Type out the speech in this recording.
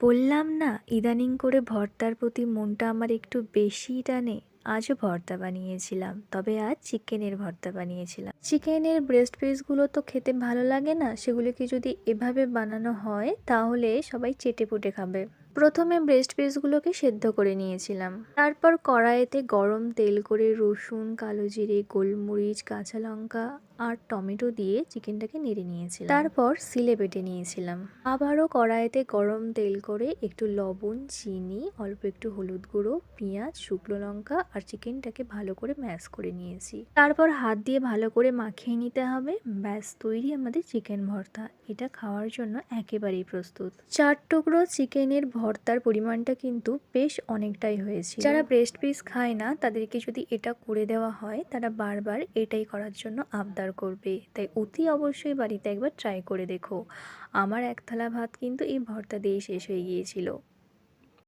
বললাম না ইদানিং করে ভর্তার প্রতি মনটা আমার একটু বেশিই টানে। আজও ভর্তা বানিয়েছিলাম, তবে আজ চিকেনের ভর্তা বানিয়েছিলাম। চিকেনের ব্রেস্ট পিসগুলো তো খেতে ভালো লাগে না, সেগুলোকে যদি এভাবে বানানো হয় তাহলে সবাই চেটেপুটে খাবে। প্রথমে ব্রেস্ট পিসগুলোকে সেদ্ধ করে নিয়েছিলাম, তারপর কড়াইতে গরম তেল করে রসুন, কালো জিরে, গোলমরিচ, কাঁচা লঙ্কা আর টমেটো দিয়ে চিকেনটাকে নেড়ে নিয়েছিলাম। তারপর সিলে বেটে নিয়েছিলাম। আবারও কড়াইতে গরম তেল করে একটু লবণ, চিনি, অল্প একটু হলুদ গুঁড়ো, পেঁয়াজ, শুকনো লঙ্কা আর চিকেনটাকে ভালো করে ম্যাশ করে নিয়েছি। তারপর হাত দিয়ে ভালো করে মাখিয়ে নিতে হবে। ব্যাস তৈরি আমাদের চিকেন ভর্তা। এটা খাওয়ার জন্য একেবারেই প্রস্তুত। 4 টুকরো চিকেনের ভর্তার পরিমাণটা কিন্তু বেশ অনেকটাই হয়েছিল। যারা ব্রেস্ট পিস খায় না তাদেরকে যদি এটা করে দেওয়া হয় তারা বারবার এটাই করার জন্য আবদার করবে। তাই অতি অবশ্যই বাড়িতে একবার ট্রাই করে দেখো। আমার এক থালা ভাত কিন্তু এই ভর্তা দিয়েই শেষ হয়ে গিয়েছিল।